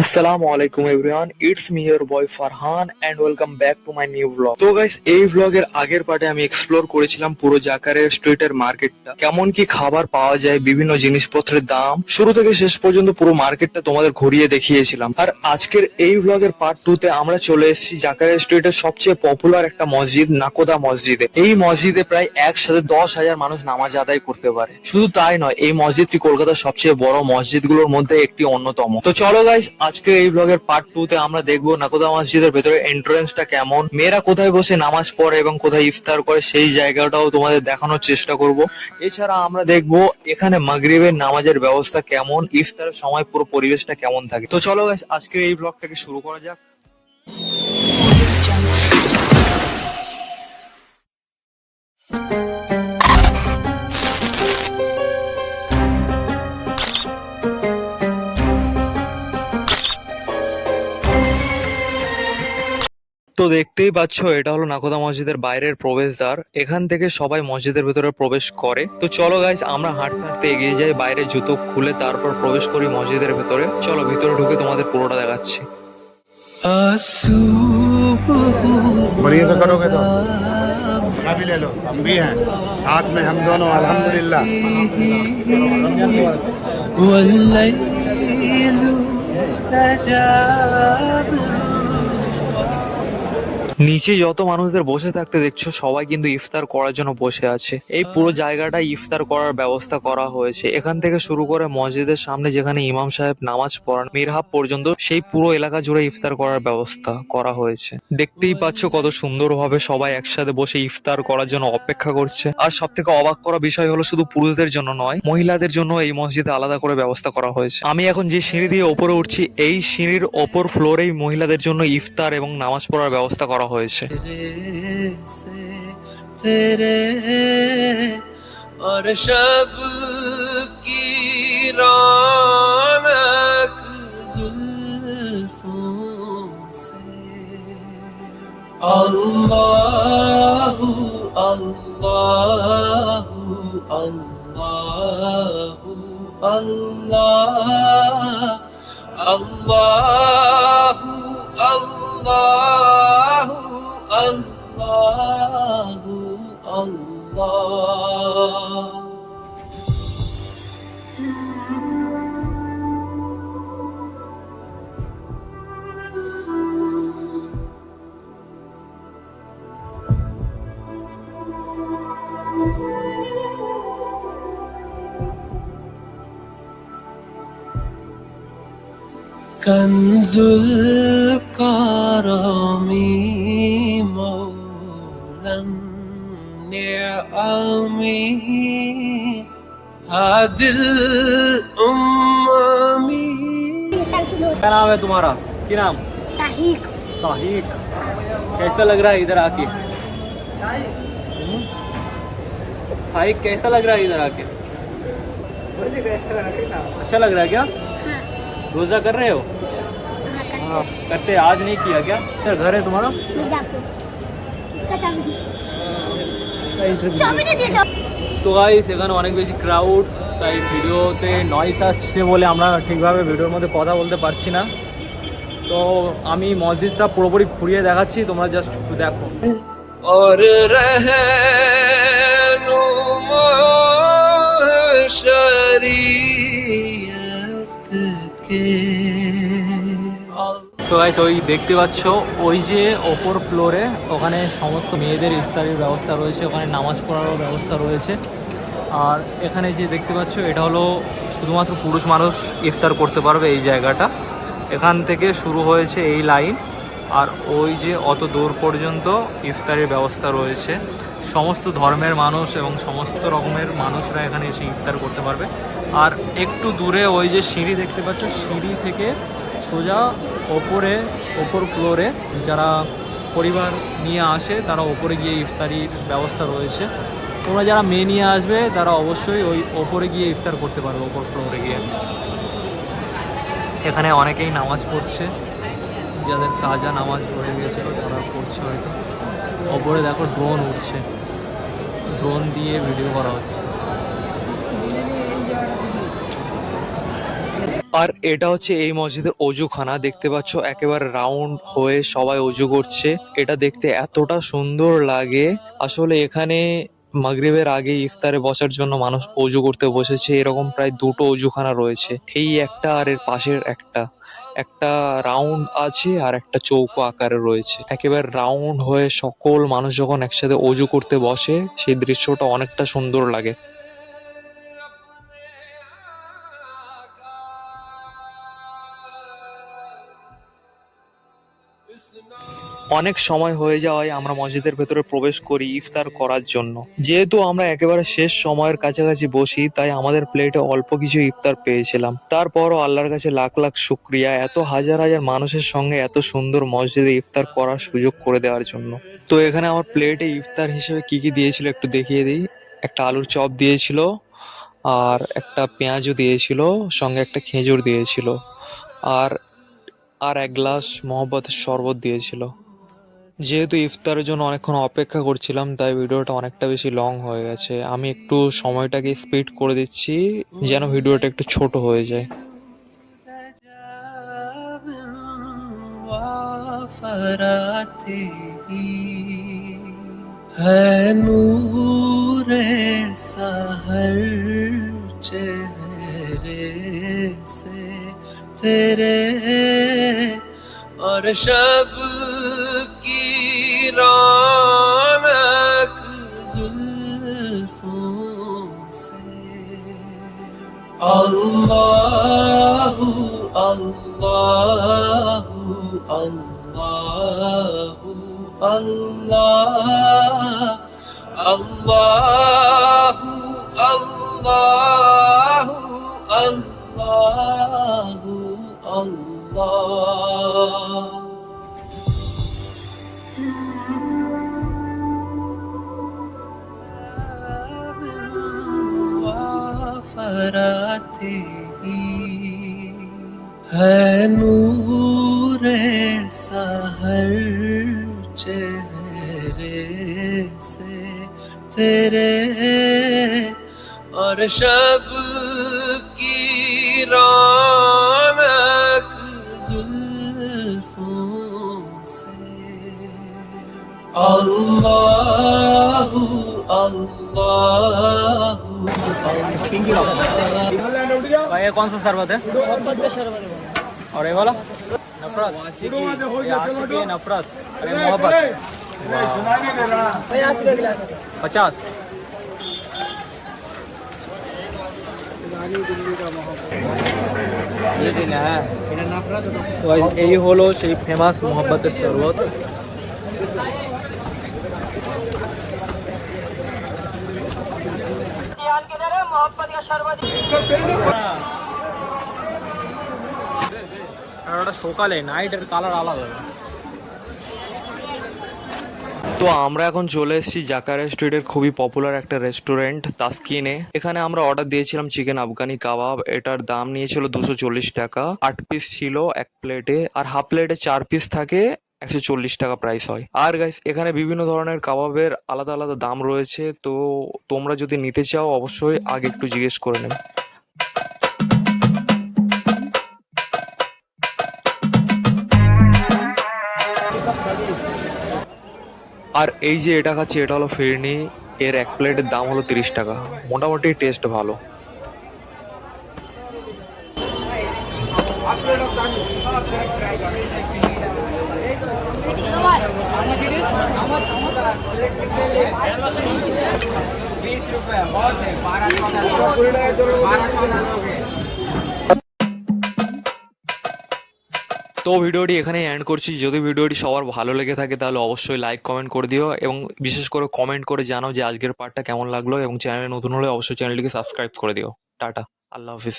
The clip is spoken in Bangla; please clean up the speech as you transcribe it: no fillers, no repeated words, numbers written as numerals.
আসসালামু আলাইকুম everyone, it's me your boy Farhan and welcome back to my new blog. তো গাইস, এই ব্লগের আগের পার্টে আমি এক্সপ্লোর করেছিলাম পুরো জাকারিয়া স্ট্রিটের মার্কেটটা, কেমন কি খাবার পাওয়া যায়, বিভিন্ন জিনিসপত্রের দাম, শুরু থেকে শেষ পর্যন্ত পুরো মার্কেটটা তোমাদের ঘুরিয়ে দেখিয়েছিলাম। আর আজকের এই ব্লগের পার্ট 2 তে আমরা চলে এসেছি জাকারিয়া স্ট্রিটের সবচেয়ে পপুলার একটা মসজিদ, নাকোদা মসজিদে। এই মসজিদে প্রায় একসাথে 10,000 মানুষ নামাজ আদায় করতে পারে। শুধু তাই নয়, এই মসজিদটি কলকাতার সবচেয়ে বড় মসজিদগুলোর মধ্যে একটি অন্যতম। তো চলো গাইস, আজকে এই ব্লগের পার্ট 2 তে আমরা দেখবো নাকোদা মসজিদের ভেতরে এন্ট্রান্সটা কেমন, মেয়েরা কোথায় বসে নামাজ পড়ে এবং কোথায় ইফতার করে সেই জায়গাটাও তোমাদের দেখানোর চেষ্টা করব। এছাড়া আমরা দেখবো এখানে মাগরিবের নামাজের ব্যবস্থা কেমন, ইফতারের সময় পুরো পরিবেশটা কেমন থাকে। তো চলো গাইস, আজকে এই ব্লগটাকে শুরু করা যাক। তো দেখতেই পাচ্ছ, এটা হলো নাকোদা মসজিদের বাইরের প্রবেশদ্বার। এখান থেকে সবাই মসজিদের ভেতরে প্রবেশ করে। তো চলো গাইস, আমরা হাঁটতে হাঁটতে এগিয়ে যাই, বাইরে জুতো খুলে তারপর প্রবেশ করি মসজিদের ভেতরে। চলো ভিতরে ঢুকে তোমাদের পুরোটা দেখাচ্ছি। बढ़िया से करोगे तो खाना भी ले लो, हम भी हैं साथ में, हम दोनों अल्हम्दुलिल्लाह। নিচে যত মানুষদের বসে থাকতে দেখছো, সবাই কিন্তু ইফতার করার জন্য বসে আছে। এই পুরো জায়গাটা ইফতার করার ব্যবস্থা করা হয়েছে। এখান থেকে শুরু করে মসজিদের সামনে যেখানে ইমাম সাহেব নামাজ পড়ান মিরহাব পর্যন্ত, সেই পুরো এলাকা জুড়ে ইফতার করার ব্যবস্থা করা হয়েছে। দেখতেই পাচ্ছ কত সুন্দরভাবে সবাই একসাথে বসে ইফতার করার জন্য অপেক্ষা করছে। আর সব থেকে অবাক করা বিষয় হলো, শুধু পুরুষদের জন্য নয়, মহিলাদের জন্য এই মসজিদে আলাদা করে ব্যবস্থা করা হয়েছে। আমি এখন যে সিঁড়ি দিয়ে ওপরে উঠছি, এই সিঁড়ির ওপর ফ্লোরেই মহিলাদের জন্য ইফতার এবং নামাজ পড়ার ব্যবস্থা করা হয়েছে। तेरे और शब की रौनक जुल्फों से अल्लाहु अल्लाहु अल्लाहु अल्लाह अल्लाहु अल्लाहु अल्लाहु अल्लाह। कंजुल करमी मौलन निअमी हादिल उम्मी। क्या नाम है तुम्हारा? क्या नाम? साहिक। साहिक। कैसा लग रहा है इधर आके? साहिक, कैसा लग रहा है इधर आके? अच्छा लग रहा है क्या? रोजा कर रहे हो? हाँ, करते। आज नहीं किया क्या? घर है तुम्हारा? मिर्जापुर। इसका चाबी दे दिया। তো গাইস, এখানে অনেক বেশি ক্রাউড, তাই ভিডিওতে নয়েজ আসছে বলে আমরা ঠিকভাবে ভিডিওর মধ্যে কথা বলতে পারছি না। তো আমি মসজিদটা পুরোপুরি ঘুরিয়ে দেখাচ্ছি, তোমরা জাস্ট একটু দেখো। और रहनुमा शरीयत के। তো গাইস, ওই দেখতে পাচ্ছ, ওই যে ওপর ফ্লোরে ওখানে সমস্ত মেয়েদের ইফতারির ব্যবস্থা রয়েছে, ওখানে নামাজ পড়ারও ব্যবস্থা রয়েছে। আর এখানে যে দেখতে পাচ্ছ, এটা হলো শুধুমাত্র পুরুষ মানুষ ইফতার করতে পারবে এই জায়গাটা। এখান থেকে শুরু হয়েছে এই লাইন, আর ওই যে অত দূর পর্যন্ত ইফতারের ব্যবস্থা রয়েছে। সমস্ত ধর্মের মানুষ এবং সমস্ত রকমের মানুষরা এখানে এসে ইফতার করতে পারবে। আর একটু দূরে ওই যে সিঁড়ি দেখতে পাচ্ছ, সিঁড়ি থেকে সোজা ওপর ফ্লোরে যারা পরিবার নিয়ে আসে তারা ওপরে গিয়ে ইফতারির ব্যবস্থা রয়েছে। তোমরা যারা মেয়ে নিয়ে আসবে তারা অবশ্যই ওই ওপরে গিয়ে ইফতার করতে পারবে, ওপর ফ্লোরে গিয়ে। এখানে অনেকেই নামাজ পড়ছে, যাদের কাজা নামাজ পড়ে গিয়েছিল তারা পড়ছে হয়তো। ওপরে দেখো ড্রোন উঠছে, ড্রোন দিয়ে ভিডিও করা হচ্ছে। আর এটা হচ্ছে এই মসজিদের অজুখানা, দেখতে পাচ্ছ একেবারে রাউন্ড হয়ে সবাই অজু করছে। এটা দেখতে এতটা সুন্দর লাগে। আসলে এখানে মাগরিবের আগে ইফতারে বসার জন্য মানুষ অজু করতে বসেছে। এরকম প্রায় দুটো অজুখানা রয়েছে, এই একটা আর এর পাশের একটা। একটা রাউন্ড আছে আর একটা চৌকো আকারে রয়েছে। একেবারে রাউন্ড হয়ে সকল মানুষ যখন একসাথে অজু করতে বসে সেই দৃশ্যটা অনেকটা সুন্দর লাগে। অনেক সময় হয়ে যাওয়ায় আমরা মসজিদের ভেতরে প্রবেশ করি ইফতার করার জন্য। যেহেতু আমরা একেবারে শেষ সময়ের কাছাকাছি বসি, তাই আমাদের প্লেটে অল্প কিছু ইফতার পেয়েছিলাম। তারপরও আল্লাহর কাছে লাখ লাখ শুক্রিয়া এত হাজার হাজার মানুষের সঙ্গে এত সুন্দর মসজিদে ইফতার করার সুযোগ করে দেওয়ার জন্য। তো এখানে আমার প্লেটে ইফতার হিসেবে কি কি দিয়েছিল একটু দেখিয়ে দিই। একটা আলুর চপ দিয়েছিল, আর একটা পেঁয়াজও দিয়েছিল, সঙ্গে একটা খেজুর দিয়েছিল, আর আর এক গ্লাস মহব্বতের শরবত দিয়েছিল। যেহেতু ইফতারের জন্য অনেকক্ষণ অপেক্ষা করছিলাম, তাই ভিডিওটা অনেকটা বেশি লং হয়ে গেছে। আমি একটু সময়টাকে স্পিড করে দিচ্ছি যেন ভিডিওটা একটু ছোট হয়ে যায়। फराते ही है नूरे सहर चेहरे से तेरे और शब की रौनक जुल्फों से अल्लाहु अल्लाहु अल्लाहु अल्लाह अल्लाहु अल्लाहु अल्लाहु अल्लाह फराते ही है नूरे सहर चेहरे से तेरे और शब की रौनक जुल्फों से अल्लाहु अल्लाहु भाई ये कौन सा शरबत है? और ये वाला नफरत, ये आशिकी नफरत, अरे मोहब्बत। 50 ये दिन है तो এই হলো সেই ফেমাস মোহব্বতের শরবত। আর ওটা সকালে, নাইটের কালার আলাদা। তো আমরা এখন চলে এসেছি জাকারিয়া স্ট্রিটের খুবই পপুলার একটা রেস্টুরেন্ট তাসকিনে। এখানে আমরা অর্ডার দিয়েছিলাম চিকেন আফগানি কাবাব। এটার দাম নিয়েছিল 240 টাকা। 8 পিস ছিল এক প্লেটে, আর হাফ প্লেটে 4 পিস থাকে, 140 টাকা প্রাইস হয়। আর গাইস এখানে বিভিন্ন ধরনের কাবাবের আলাদা আলাদা দাম রয়েছে, তো তোমরা যদি নিতে চাও অবশ্যই আগে একটু জিজ্ঞেস করে নেবে। আর এই যে এটা খাচ্ছি, এটা হলো ফিরনি। এর এক প্লেটের দাম হলো 30 টাকা। মোটামুটি টেস্ট ভালো। তো ভিডিওটি এখানেই এন্ড করছি। যদি ভিডিওটি সবার ভালো লেগে থাকে তাহলে অবশ্যই লাইক কমেন্ট করে দিও, এবং বিশেষ করে কমেন্ট করে জানাও যে আজকের পার্টটা কেমন লাগলো, এবং চ্যানেলে নতুন হলে অবশ্যই চ্যানেলটিকে সাবস্ক্রাইব করে দিও। টাটা, আল্লাহ হাফিজ।